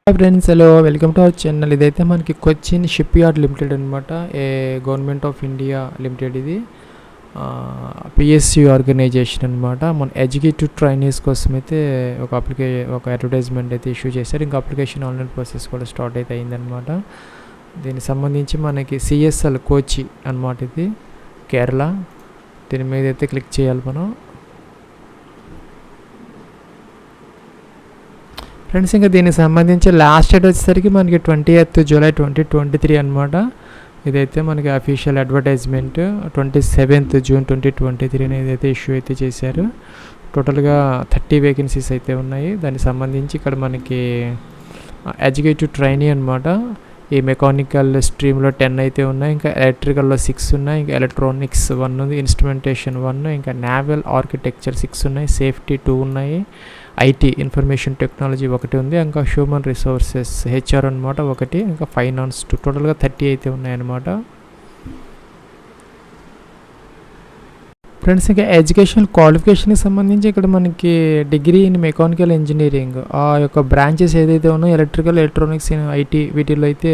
Hi friends, hello, welcome to our channel. ఇదైతే మనకి Cochin ship yard limited అనమాట. Government of India limited. ఇది PSU organisation అనమాట. మన ఎగ్జిక్యూటివ్ ట్రైనీస్ కోసం అయితే ఒక అడ్వర్టైజ్మెంట్ అయితే ఇష్యూ చేశారు. ఇంకా అప్లికేషన్ ఆన్లైన్ ప్రాసెస్ కూడా స్టార్ట్ అయితే అయిందనమాట. దీనికి సంబంధించి మనకి CSL కోచి అనమాట, ఇది కేరళ. దీని మీద అయితే క్లిక్ చేయాలి మనం. ఫ్రెండ్స్, ఇంకా దీనికి సంబంధించి లాస్ట్ డేట్ వచ్చేసరికి మనకి 20th జూలై 2023 అనమాట. ఇదైతే మనకి అఫీషియల్ అడ్వర్టైజ్మెంట్. 27th జూన్ 2023 ఏదైతే ఇష్యూ అయితే చేశారు. టోటల్గా 30 వేకెన్సీస్ అయితే ఉన్నాయి. దానికి సంబంధించి ఇక్కడ మనకి ఎగ్జిక్యూటివ్ ట్రైనీ అనమాట. ఈ మెకానికల్ స్ట్రీమ్లో 10 అయితే ఉన్నాయి, ఇంకా ఎలక్ట్రికల్లో 6 ఉన్నాయి, ఇంకా ఎలక్ట్రానిక్స్ 1 ఉంది, ఇన్స్ట్రుమెంటేషన్ 1, ఇంకా నావల్ ఆర్కిటెక్చర్ 6 ఉన్నాయి, సేఫ్టీ 2 ఉన్నాయి, IT ఇన్ఫర్మేషన్ టెక్నాలజీ 1 ఉంది, ఇంకా హ్యూమన్ రిసోర్సెస్ HR అనమాట 1, ఇంకా ఫైనాన్స్ 2. టోటల్గా 30 అయితే ఉన్నాయన్నమాట. ఫ్రెండ్స్, ఇంకా ఎడ్యుకేషనల్ క్వాలిఫికేషన్కి సంబంధించి ఇక్కడ మనకి డిగ్రీ ఇన్ మెకానికల్ ఇంజనీరింగ్ ఆ యొక్క బ్రాంచెస్ ఏదైతే ఉన్నాయో ఎలక్ట్రికల్, ఎలక్ట్రానిక్స్, IT వీటిల్లో అయితే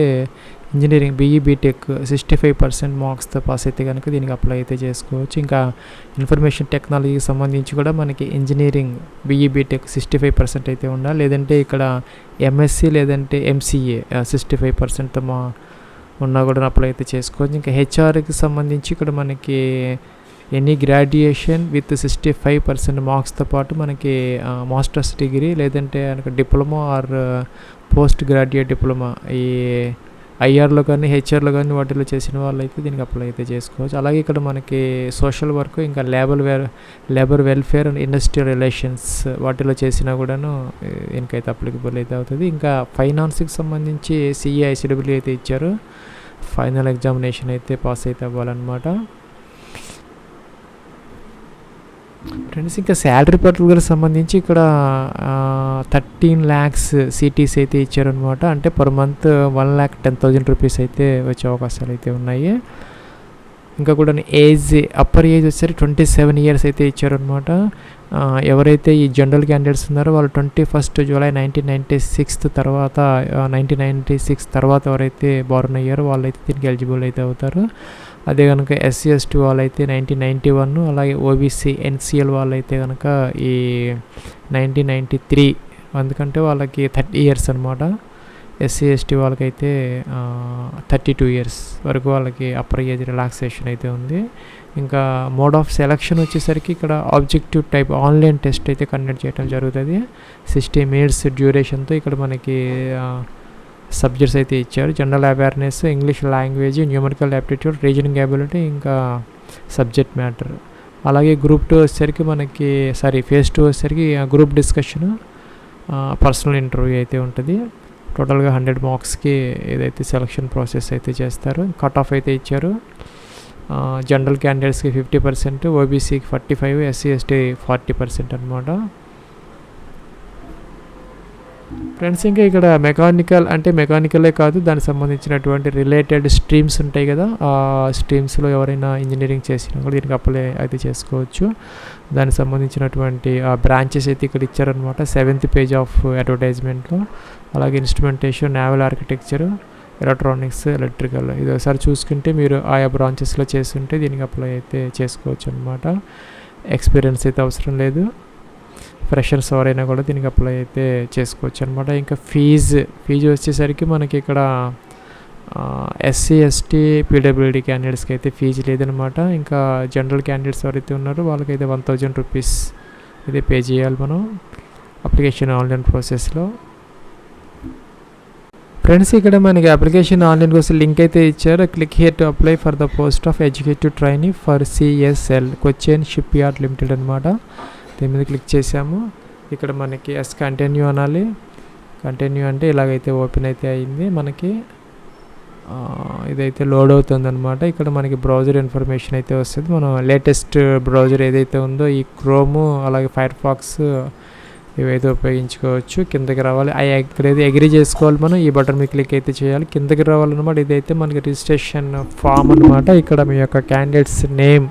ఇంజనీరింగ్ BE BTech 65% మార్క్స్తో పాస్ అయితే కనుక దీనికి అప్లై అయితే చేసుకోవచ్చు. ఇంకా ఇన్ఫర్మేషన్ టెక్నాలజీకి సంబంధించి కూడా మనకి ఇంజనీరింగ్ BE BTech 65% అయితే ఉండాలి. లేదంటే ఇక్కడ MSc లేదంటే MCA 65%తో ఉన్నా కూడా అప్లై అయితే చేసుకోవచ్చు. ఇంకా HRకి సంబంధించి ఇక్కడ మనకి ఎనీ గ్రాడ్యుయేషన్ విత్ 65% మార్క్స్తో పాటు మనకి మాస్టర్స్ డిగ్రీ లేదంటే diploma or post graduate diploma ఈ IRలో కానీ HRలో కానీ వాటిలో చేసిన వాళ్ళు అయితే దీనికి అప్లై అయితే చేసుకోవచ్చు. అలాగే ఇక్కడ మనకి సోషల్ వర్క్, ఇంకా labour welfare and industrial relations వాటిలో చేసినా కూడాను దీనికైతే అప్లికబుల్ అయితే అవుతుంది. ఇంకా ఫైనాన్స్కి సంబంధించి CA ICW అయితే ఇచ్చారు. ఫైనల్ ఎగ్జామినేషన్ అయితే పాస్ అయితే అవ్వాలన్నమాట. ఫ్రెండ్స్, ఇంకా శాలరీ పర్టికులర్కి సంబంధించి ఇక్కడ 13 lakhs CTs అయితే ఇచ్చారనమాట. అంటే పర్ మంత్ 1,10,000 రూపీస్ అయితే వచ్చే అవకాశాలు అయితే ఉన్నాయి. ఇంకా కూడా అప్పర్ ఏజ్ వచ్చేసరికి 27 years అయితే ఇచ్చారనమాట. ఎవరైతే ఈ జనరల్ క్యాండిడేట్స్ ఉన్నారో వాళ్ళు 21st జూలై 1996 తర్వాత ఎవరైతే బార్న్ అయ్యారో వాళ్ళైతే దీనికి ఎలిజిబుల్ అయితే అవుతారు. అదే కనుక SC ST వాళ్ళైతే 1991, అలాగే OBC NCL వాళ్ళైతే కనుక ఈ 1993, ఎందుకంటే వాళ్ళకి 30 years అనమాట. SC ST వాళ్ళకైతే 32 years వరకు వాళ్ళకి అప్పర్ ఏజ్ రిలాక్సేషన్ అయితే ఉంది. ఇంకా మోడ్ ఆఫ్ సెలక్షన్ వచ్చేసరికి ఇక్కడ ఆబ్జెక్టివ్ టైప్ ఆన్లైన్ టెస్ట్ అయితే కండక్ట్ చేయడం జరుగుతుంది. 60 minutes డ్యూరేషన్తో ఇక్కడ మనకి సబ్జెక్ట్స్ అయితే ఇచ్చారు. General awareness, English language, numerical aptitude, reasoning ability, ఇంకా సబ్జెక్ట్ మ్యాటర్. అలాగే గ్రూప్ 2 వచ్చేసరికి మనకి ఫేజ్ 2 వచ్చేసరికి గ్రూప్ డిస్కషన్, పర్సనల్ ఇంటర్వ్యూ అయితే ఉంటుంది. టోటల్గా 100 మార్క్స్కి ఏదైతే సెలక్షన్ ప్రాసెస్ అయితే చేస్తారు. కట్ ఆఫ్ అయితే ఇచ్చారు. జనరల్ క్యాండిడేట్స్కి 50%, OBCకి 45%, SC ST 40% అనమాట. ఫ్రెండ్స్, ఇంకా ఇక్కడ మెకానికలే కాదు, దానికి సంబంధించినటువంటి రిలేటెడ్ స్ట్రీమ్స్ ఉంటాయి కదా, ఆ స్ట్రీమ్స్లో ఎవరైనా ఇంజనీరింగ్ చేసినా కూడా దీనికి అప్లై అయితే చేసుకోవచ్చు. దానికి సంబంధించినటువంటి ఆ బ్రాంచెస్ అయితే ఇక్కడ ఇచ్చారనమాట 7th పేజ్ ఆఫ్ అడ్వర్టైజ్మెంట్లో. అలాగే instrumentation, naval architecture, electronics, electrical ఇది ఒకసారి చూసుకుంటే మీరు ఆయా బ్రాంచెస్లో చేస్తుంటే దీనికి అప్లై అయితే చేసుకోవచ్చు అనమాట. ఎక్స్పీరియన్స్ అయితే అవసరం లేదు. ఫ్రెషర్స్ ఎవరైనా కూడా దీనికి అప్లై అయితే చేసుకోవచ్చు అనమాట. ఇంకా ఫీజు వచ్చేసరికి మనకి ఇక్కడ SC ST PWD క్యాండిడేట్స్కి అయితే ఫీజు లేదనమాట. ఇంకా జనరల్ క్యాండిడేట్స్ ఎవరైతే ఉన్నారో వాళ్ళకైతే 1,000 రూపీస్ అయితే పే చేయాలి మనం అప్లికేషన్ ఆన్లైన్ ప్రాసెస్లో. ఫ్రెండ్స్, ఇక్కడ మనకి అప్లికేషన్ ఆన్లైన్ కోసం లింక్ అయితే ఇచ్చారు. Click here to apply for the post of executive trainee for CSL Cochin ship yard limited అనమాట. దీని మీద క్లిక్ చేసాము. ఇక్కడ మనకి కంటిన్యూ అనాలి. కంటిన్యూ అంటే ఇలాగైతే ఓపెన్ అయితే అయింది. మనకి ఇదైతే లోడ్ అవుతుంది అనమాట. ఇక్కడ మనకి బ్రౌజర్ ఇన్ఫర్మేషన్ అయితే వస్తుంది. మనం లేటెస్ట్ బ్రౌజర్ ఏదైతే ఉందో ఈ క్రోము, అలాగే ఫైర్ ఫాక్స్ ఇవైతే ఉపయోగించుకోవచ్చు. కిందకి రావాలి, ఇక్కడైతే అగ్రీ చేసుకోవాలి. మనం ఈ బటన్ మీద క్లిక్ అయితే చేయాలి. కిందకి రావాలన్నమాట. ఇదైతే మనకి రిజిస్ట్రేషన్ ఫామ్ అనమాట. ఇక్కడ మీ యొక్క క్యాండిడేట్స్ నేమ్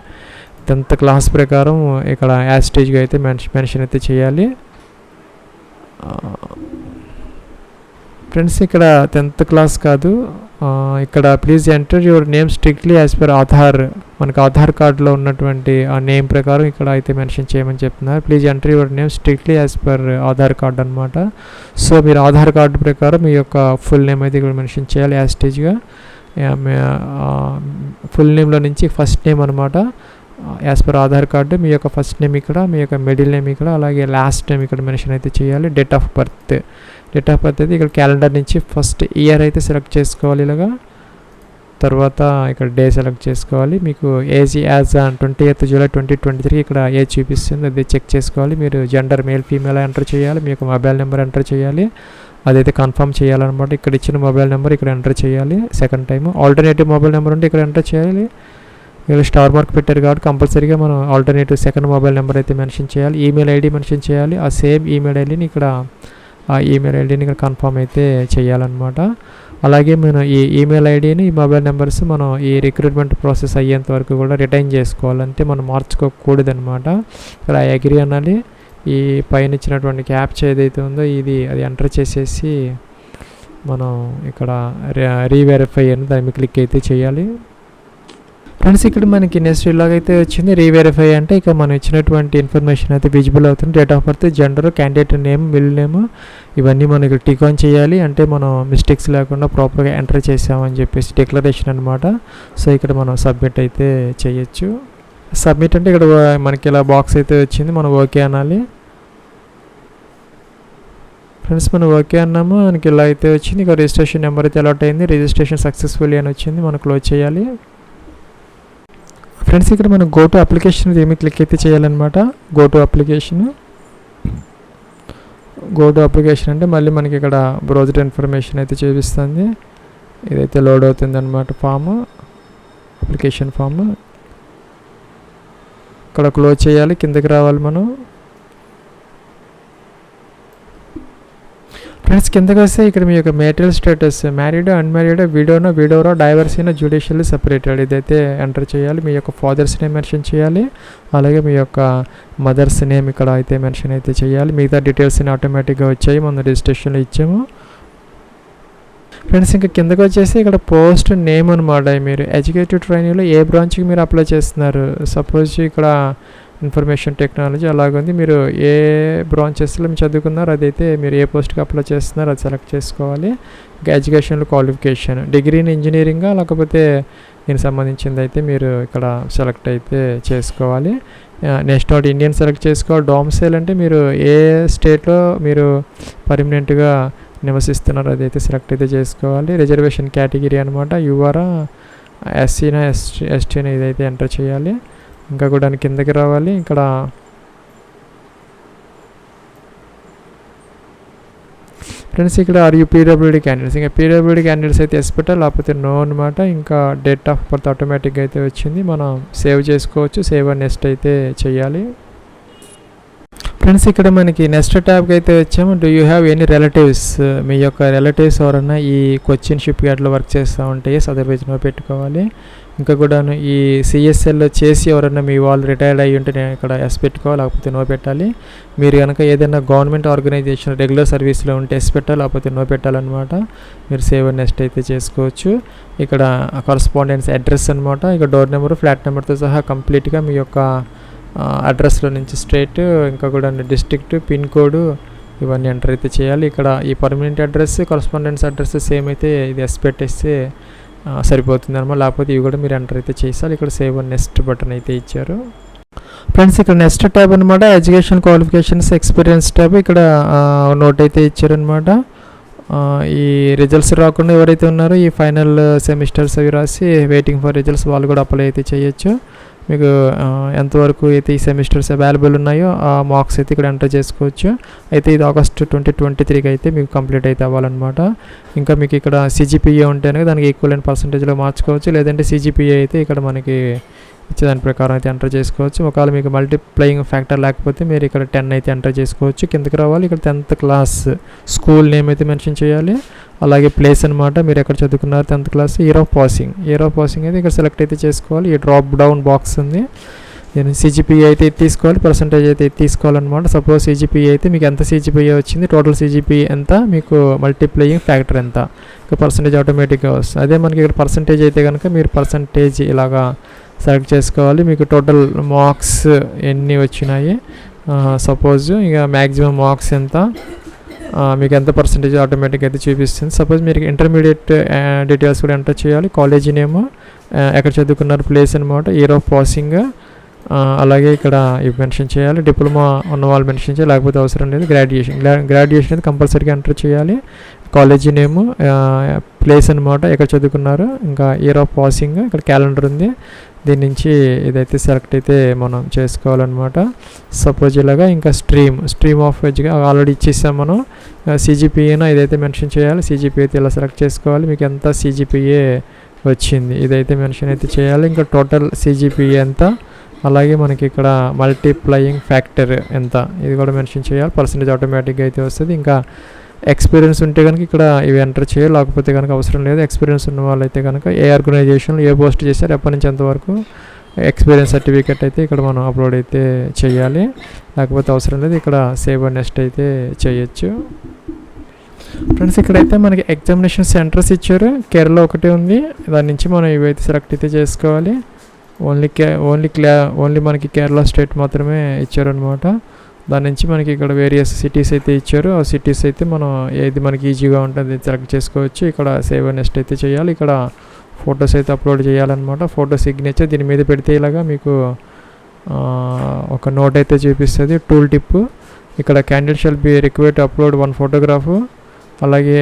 10th క్లాస్ ప్రకారం ఇక్కడ యాస్టేజ్గా అయితే మెన్షన్ అయితే చేయాలి. ఫ్రెండ్స్ ఇక్కడ 10th క్లాస్ కాదు, ఇక్కడ please enter your name strictly as per Aadhaar. మనకు ఆధార్ కార్డులో ఉన్నటువంటి ఆ నేమ్ ప్రకారం ఇక్కడ అయితే మెన్షన్ చేయమని చెప్తున్నారు. Please enter your name strictly as per Aadhaar card అనమాట. సో మీరు ఆధార్ కార్డు ప్రకారం మీ యొక్క ఫుల్ నేమ్ అయితే ఇక్కడ మెన్షన్ చేయాలి యాస్టేజ్గా. ఫుల్ నేమ్లో నుంచి ఫస్ట్ నేమ్ అనమాట, యాజ్ పర్ ఆధార్ కార్డు మీ యొక్క ఫస్ట్ నేమ్ ఇక్కడ, మీ యొక్క మిడిల్ నేమ్ ఇక్కడ, అలాగే లాస్ట్ నేమ్ ఇక్కడ మెన్షన్ అయితే చేయాలి. డేట్ ఆఫ్ బర్త్ అయితే ఇక్కడ క్యాలెండర్ నుంచి ఫస్ట్ ఇయర్ అయితే సెలెక్ట్ చేసుకోవాలి ఇలాగా. తర్వాత ఇక్కడ డే సెలెక్ట్ చేసుకోవాలి. మీకు ఏజ్ యాజ్ 20th July 2023 ఇక్కడ ఏజ్ చూపిస్తుంది, అది చెక్ చేసుకోవాలి. మీరు జెండర్ మేల్ ఫీమేల్ ఎంటర్ చేయాలి. మీ యొక్క మొబైల్ నెంబర్ ఎంటర్ చేయాలి, అదైతే కన్ఫర్మ్ చేయాలన్నమాట. ఇక్కడ ఇచ్చిన మొబైల్ నెంబర్ ఇక్కడ ఎంటర్ చేయాలి. Second time alternative mobile number ఉంటే ఇక్కడ ఎంటర్ చేయాలి. ఇక్కడ స్టార్ మార్క్ పెట్టారు కాబట్టి కంపల్సరీగా మనం ఆల్టర్నేటివ్ సెకండ్ మొబైల్ నెంబర్ అయితే మెన్షన్ చేయాలి. ఈమెయిల్ ఐడి మెన్షన్ చేయాలి. ఆ సేమ్ ఈమెయిల్ ఐడిని ఇక్కడ ఇక్కడ కన్ఫర్మ్ అయితే చేయాలన్నమాట. అలాగే మనం ఈ ఈమెయిల్ ఐడిని ఈ మొబైల్ నెంబర్స్ మనం ఈ రిక్రూట్మెంట్ ప్రాసెస్ అయ్యేంత వరకు కూడా రిటైన్ చేసుకోవాలంటే మనం మార్చుకోకూడదు అనమాట. ఇక్కడ అగ్రీ అనాలి. ఈ పైన ఇచ్చినటువంటి క్యాప్చా ఏదైతే ఉందో అది ఎంటర్ చేసేసి మనం ఇక్కడ రీవెరిఫై అని దాన్ని క్లిక్ అయితే చేయాలి. ఫ్రెండ్స్ ఇక్కడ మనకి నెక్స్ట్ ఇలాగైతే వచ్చింది. రీవెరిఫై అంటే ఇక మనం ఇచ్చినటువంటి ఇన్ఫర్మేషన్ అయితే విజిబుల్ అవుతుంది. Date of birth, gender, candidate name, middle name ఇవన్నీ మనం ఇక్కడ టిక్ ఆన్ చేయాలి. అంటే మనం మిస్టేక్స్ లేకుండా ప్రాపర్గా ఎంటర్ చేసామని చెప్పేసి డిక్లరేషన్ అనమాట. సో ఇక్కడ మనం సబ్మిట్ అయితే చేయొచ్చు. సబ్మిట్ అంటే ఇక్కడ మనకి ఇలా బాక్స్ అయితే వచ్చింది, మనం ఓకే అనాలి. ఫ్రెండ్స్ మనం ఓకే అన్నాము, మనకి ఇలా అయితే వచ్చింది. ఇక రిజిస్ట్రేషన్ నెంబర్ అయితే అలాట్ అయింది. రిజిస్ట్రేషన్ సక్సెస్ఫుల్లీ అని వచ్చింది, మనం క్లోజ్ చేయాలి. ఫ్రెండ్స్ ఇక్కడ మనం గో టు అప్లికేషన్ ఏమి క్లిక్ అయితే చేయాలన్నమాట. గో టు అప్లికేషన్ అంటే మళ్ళీ మనకి ఇక్కడ బ్రౌజర్ ఇన్ఫర్మేషన్ అయితే చూపిస్తుంది. ఇదైతే లోడ్ అవుతుంది అనమాట. అప్లికేషన్ ఫామ్ ఇక్కడ క్లోజ్ చేయాలి. కిందకి రావాలి మనం. ఫ్రెండ్స్ కిందకి వస్తే ఇక్కడ మీ యొక్క మ్యారిటల్ స్టేటస్ మ్యారీడ్, అన్మ్యారీడ్, విడోరా, డైవర్సీనా, జ్యుడిషియల్లీ సెపరేటెడ్ ఇదైతే ఎంటర్ చేయాలి. మీ యొక్క ఫాదర్స్ నేమ్ మెన్షన్ చేయాలి. అలాగే మీ యొక్క మదర్స్ నేమ్ ఇక్కడ అయితే మెన్షన్ అయితే చేయాలి. మిగతా డీటెయిల్స్ ఆటోమేటిక్గా వచ్చాయి, మనం రిజిస్ట్రేషన్లో ఇచ్చాము. ఫ్రెండ్స్ ఇంకా కిందకి వచ్చేసి ఇక్కడ పోస్ట్ నేమ్ అనమాట. మీరు ఎడ్యుకేటివ్ ట్రైనీలో ఏ బ్రాంచ్కి మీరు అప్లై చేస్తున్నారు. సపోజ్ ఇక్కడ ఇన్ఫర్మేషన్ టెక్నాలజీ అలాగుంది. మీరు ఏ బ్రాంచెస్లో మీరు చదువుకున్నారు, అదైతే మీరు ఏ పోస్ట్కి అప్లై చేస్తున్నారు అది సెలెక్ట్ చేసుకోవాలి. ఇంకా ఎడ్యుకేషన్లో క్వాలిఫికేషన్ డిగ్రీ ఇన్ ఇంజనీరింగా లేకపోతే దీనికి సంబంధించింది అయితే మీరు ఇక్కడ సెలెక్ట్ అయితే చేసుకోవాలి. నెక్స్ట్ ఒకటి ఇండియన్ సెలెక్ట్ చేసుకోవాలి. డొమిసైల్ అంటే మీరు ఏ స్టేట్లో మీరు పర్మనెంట్గా నివసిస్తున్నారు అదైతే సెలెక్ట్ అయితే చేసుకోవాలి. రిజర్వేషన్ కేటగిరీ అనమాట. యూఆర్, ఎస్సీనా, ఎస్టీనా ఇదైతే ఎంటర్ చేయాలి. ఇంకా కూడా కిందకి రావాలి. ఇక్కడ ఫ్రెండ్స్ ఇక్కడ ఆర్యూ పీడబ్ల్యూడీ క్యాండిడేట్స్, ఇంకా పీడబ్ల్యూడీ క్యాండిడేట్స్ అయితే ఎస్ పెట్టాలి, లేకపోతే నో అనమాట. ఇంకా డేట్ ఆఫ్ బర్త్ ఆటోమేటిక్గా అయితే వచ్చింది, మనం సేవ్ చేసుకోవచ్చు. సేవ్ అండ్ నెక్స్ట్ అయితే చేయాలి. ఫ్రెండ్స్ ఇక్కడ మనకి నెక్స్ట్ ట్యాబ్కి అయితే వచ్చాము. Do you have any relatives, మీ యొక్క రిలేటివ్స్ ఎవరన్నా ఈ కొచ్చిన్ షిప్ యార్డ్లో వర్క్ చేస్తూ ఉంటే అదర్వైజ్ నో పెట్టుకోవాలి. ఇంకా కూడా ఈ CSL చేసి ఎవరన్నా మీ వాళ్ళు రిటైర్డ్ అయ్యి ఉంటే నేను ఇక్కడ ఎస్ పెట్టుకోవాలి, లేకపోతే నో పెట్టాలి. మీరు కనుక ఏదైనా గవర్నమెంట్ ఆర్గనైజేషన్ రెగ్యులర్ సర్వీస్లో ఉంటే ఎస్ పెట్టాలి, లేకపోతే నో పెట్టాలన్నమాట. మీరు సేవ్ అండ్ నెక్స్ట్ అయితే చేసుకోవచ్చు. ఇక్కడ కరస్పాండెన్స్ అడ్రస్ అనమాట. ఇక డోర్ నెంబరు, ఫ్లాట్ నెంబర్తో సహా కంప్లీట్గా మీ యొక్క అడ్రస్లో నుంచి స్ట్రేట్, ఇంకా కూడా డిస్ట్రిక్ట్, పిన్ కోడ్ ఇవన్నీ ఎంటర్ అయితే చేయాలి. ఇక్కడ ఈ permanent address, correspondence address same అయితే ఇది ఎస్ పెట్టేస్తే సరిపోతుంది అనమాట. లేకపోతే ఇవి కూడా మీరు ఎంటర్ అయితే చేయాలి. ఇక్కడ సేవ్ అండ్ నెక్స్ట్ బటన్ అయితే ఇచ్చారు. ఫ్రెండ్స్ ఇక్కడ నెక్స్ట్ ట్యాబ్ అనమాట. Education qualifications experience tab. ఇక్కడ నోట్ అయితే ఇచ్చారనమాట. ఈ రిజల్ట్స్ రాకుండా ఎవరైతే ఉన్నారో ఈ ఫైనల్ సెమిస్టర్స్ అవి రాసి వెయిటింగ్ ఫర్ రిజల్ట్స్ వాళ్ళు కూడా అప్లై అయితే చేయొచ్చు. మీకు ఎంతవరకు అయితే ఈ సెమిస్టర్స్ అవైలబుల్ ఉన్నాయో ఆ మార్క్స్ అయితే ఇక్కడ ఎంటర్ చేసుకోవచ్చు. అయితే ఇది ఆగస్ట్ 2023కి అయితే మీకు కంప్లీట్ అయితే అవ్వాలన్నమాట. ఇంకా మీకు ఇక్కడ CGPA ఉంటేనే దానికి ఈక్వలెంట్ పర్సంటేజ్లో మార్చుకోవచ్చు. లేదంటే CGPA అయితే ఇక్కడ మనకి ఇచ్చేదాని ప్రకారం అయితే ఎంటర్ చేసుకోవచ్చు. ఒకవేళ మీకు మల్టిప్లయింగ్ ఫ్యాక్టర్ లేకపోతే మీరు ఇక్కడ 10 అయితే ఎంటర్ చేసుకోవచ్చు. కిందకి రావాలి. ఇక్కడ 10th క్లాస్ స్కూల్ నేమ్ అయితే మెన్షన్ చేయాలి. అలాగే ప్లేస్ అనమాట, మీరు ఎక్కడ చదువుకున్నారు 10th class. Year of passing అయితే ఇక్కడ సెలెక్ట్ అయితే చేసుకోవాలి. ఈ డ్రాప్ డౌన్ బాక్స్ ఉంది. నేను సిజిపిఏ అయితే ఇది తీసుకోవాలి, పర్సంటేజ్ అయితే ఇది తీసుకోవాలన్నమాట. సపోజ్ సిజిపిఏ అయితే మీకు ఎంత సిజిపిఏ వచ్చింది, టోటల్ సిజిపిఏ ఎంత, మీకు మల్టిప్లయింగ్ ఫ్యాక్టర్ ఎంత, ఇక పర్సంటేజ్ ఆటోమేటిక్గా వస్తుంది. అదే మనకి ఇక్కడ పర్సంటేజ్ అయితే కనుక మీరు పర్సంటేజ్ ఇలాగా సెలెక్ట్ చేసుకోవాలి. మీకు టోటల్ మార్క్స్ ఎన్ని వచ్చినాయి, సపోజ్ ఇక మ్యాక్సిమం మార్క్స్ ఎంత, మీకు ఎంత పర్సంటేజ్ ఆటోమేటిక్ అయితే చూపిస్తుంది. సపోజ్ మీరు ఇంటర్మీడియట్ డీటెయిల్స్ కూడా ఎంటర్ చేయాలి. కాలేజీ నేమ్, ఎక్కడ చదువుకున్నారు, ప్లేస్ అనమాట, ఇయర్ ఆఫ్ పాసింగ్, అలాగే ఇక్కడ ఇవి మెన్షన్ చేయాలి. డిప్లొమా ఉన్న వాళ్ళు మెన్షన్ చేయాలి, లేకపోతే అవసరం లేదు. గ్రాడ్యుయేషన్ అయితే కంపల్సరీగా ఎంటర్ చేయాలి. కాలేజీ నేము, ప్లేస్ అనమాట, ఎక్కడ చదువుకున్నారు, ఇంకా ఇయర్ ఆఫ్ పాసింగ్, ఇక్కడ క్యాలెండర్ ఉంది, దీని నుంచి ఇదైతే సెలెక్ట్ అయితే మనం చేసుకోవాలన్నమాట. సపోజ్ ఇలాగా ఇంకా స్ట్రీమ్ ఆఫ్ ఎడ్జ్గా ఆల్రెడీ ఇచ్చేసాం మనం. సిజిపిఏనా ఇదైతే మెన్షన్ చేయాలి. సిజిపిఏ అయితే ఇలా సెలెక్ట్ చేసుకోవాలి. మీకు ఎంత సిజిపిఏ వచ్చింది ఇదైతే మెన్షన్ అయితే చేయాలి. ఇంకా టోటల్ సిజిపిఏ ఎంత, అలాగే మనకి ఇక్కడ మల్టిప్లయింగ్ ఫ్యాక్టర్ ఎంత, ఇది కూడా మెన్షన్ చేయాలి. పర్సంటేజ్ ఆటోమేటిక్గా అయితే వస్తుంది. ఇంకా ఎక్స్పీరియన్స్ ఉంటే కనుక ఇక్కడ ఇవి ఎంటర్ చేయాలి, లేకపోతే కనుక అవసరం లేదు. ఎక్స్పీరియన్స్ ఉన్న వాళ్ళైతే కనుక ఏ ఆర్గనైజేషన్లో ఏ పోస్ట్ చేశారు, ఎప్పటి నుంచి ఎంతవరకు ఎక్స్పీరియన్స్ సర్టిఫికేట్ అయితే ఇక్కడ మనం అప్లోడ్ అయితే చేయాలి, లేకపోతే అవసరం లేదు. ఇక్కడ సేవ్ అండ్ నెక్స్ట్ అయితే చేయొచ్చు. ఫ్రెండ్స్ ఇక్కడైతే మనకి ఎగ్జామినేషన్ సెంటర్స్ ఇచ్చారు. కేరళ ఒకటే ఉంది, దాని నుంచి మనం ఇవైతే సెలెక్ట్ అయితే చేసుకోవాలి. ఓన్లీ మనకి కేరళ స్టేట్ మాత్రమే ఇచ్చారనమాట. దాని నుంచి మనకి ఇక్కడ వేరియస్ సిటీస్ అయితే ఇచ్చారు. ఆ సిటీస్ అయితే మనం ఏది మనకి ఈజీగా ఉంటుంది సెలెక్ట్ చేసుకోవచ్చు. ఇక్కడ సేవ్ అండ్ నెక్స్ట్ అయితే చేయాలి. ఇక్కడ ఫొటోస్ అయితే అప్లోడ్ చేయాలన్నమాట. ఫోటో సిగ్నేచర్ దీని మీద పెడితే ఇలాగా మీకు ఒక నోట్ అయితే చూపిస్తుంది. టూల్ టిప్, ఇక్కడ candidate shall be required to upload 1 photograph, అలాగే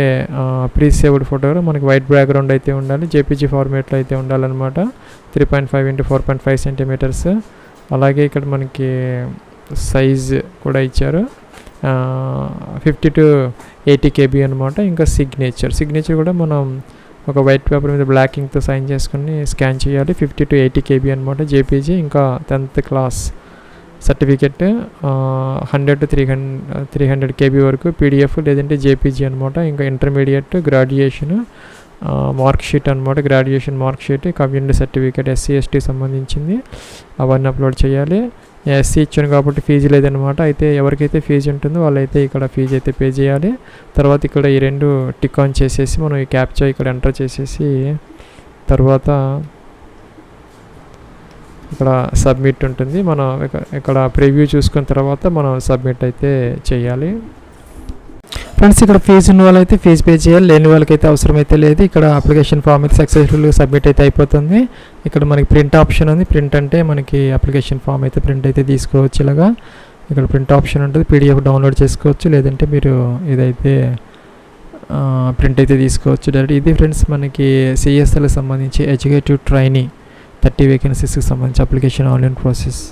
ప్రీ సేవ్డ్ ఫోటోగ్రాఫ్, మనకి వైట్ బ్యాక్గ్రౌండ్ అయితే ఉండాలి, జేపీజీ ఫార్మేట్లో అయితే ఉండాలన్నమాట. 3.5 x 4.5 సెంటీమీటర్స్. అలాగే ఇక్కడ మనకి సైజ్ కూడా ఇచ్చారు, 50 to 80 KB అనమాట. ఇంకా సిగ్నేచర్ కూడా మనం ఒక వైట్ పేపర్ మీద బ్లాక్ ఇంక్తో సైన్ చేసుకుని స్కాన్ చేయాలి. 50 to 80 KB అనమాట జేపీజీ. ఇంకా 10th class certificate 100 to 300 KB వరకు పీడిఎఫ్ లేదంటే జేపీజీ అనమాట. ఇంకా ఇంటర్మీడియట్, గ్రాడ్యుయేషన్ మార్క్ షీట్ అనమాట, graduation mark sheet, community certificate SC ST సంబంధించింది, అవన్నీ అప్లోడ్ చేయాలి. ఎస్సీ ఇచ్చాను కాబట్టి ఫీజు లేదనమాట. అయితే ఎవరికైతే ఫీజు ఉంటుందో వాళ్ళైతే ఇక్కడ ఫీజు అయితే పే చేయాలి. తర్వాత ఇక్కడ ఈ 2 టిక్ ఆన్ చేసేసి మనం ఈ క్యాప్చా ఇక్కడ ఎంటర్ చేసేసి తర్వాత ఇక్కడ సబ్మిట్ ఉంటుంది. మనం ఇక్కడ ప్రివ్యూ చూసుకున్న తర్వాత మనం సబ్మిట్ అయితే చేయాలి. ఫ్రెండ్స్ ఇక్కడ ఫీజు ఉన్న వాళ్ళైతే ఫీజు పే చేయాలి, లేని వాళ్ళకైతే అవసరం అయితే లేదు. ఇక్కడ అప్లికేషన్ ఫామ్ అయితే సక్సెస్ఫుల్గా సబ్మిట్ అయితే అయిపోతుంది. ఇక్కడ మనకి ప్రింట్ ఆప్షన్ ఉంది. ప్రింట్ అంటే మనకి అప్లికేషన్ ఫామ్ అయితే ప్రింట్ అయితే తీసుకోవచ్చు. ఇలాగా ఇక్కడ ప్రింట్ ఆప్షన్ ఉంటుంది, PDF డౌన్లోడ్ చేసుకోవచ్చు, లేదంటే మీరు ఇదైతే ప్రింట్ అయితే తీసుకోవచ్చు డైరెక్ట్. ఇది ఫ్రెండ్స్ మనకి CSL సంబంధించి ఎడ్యుకేటివ్ ట్రైనీ 30 వేకెన్సీస్కి సంబంధించి అప్లికేషన్ ఆన్లైన్ ప్రాసెస్.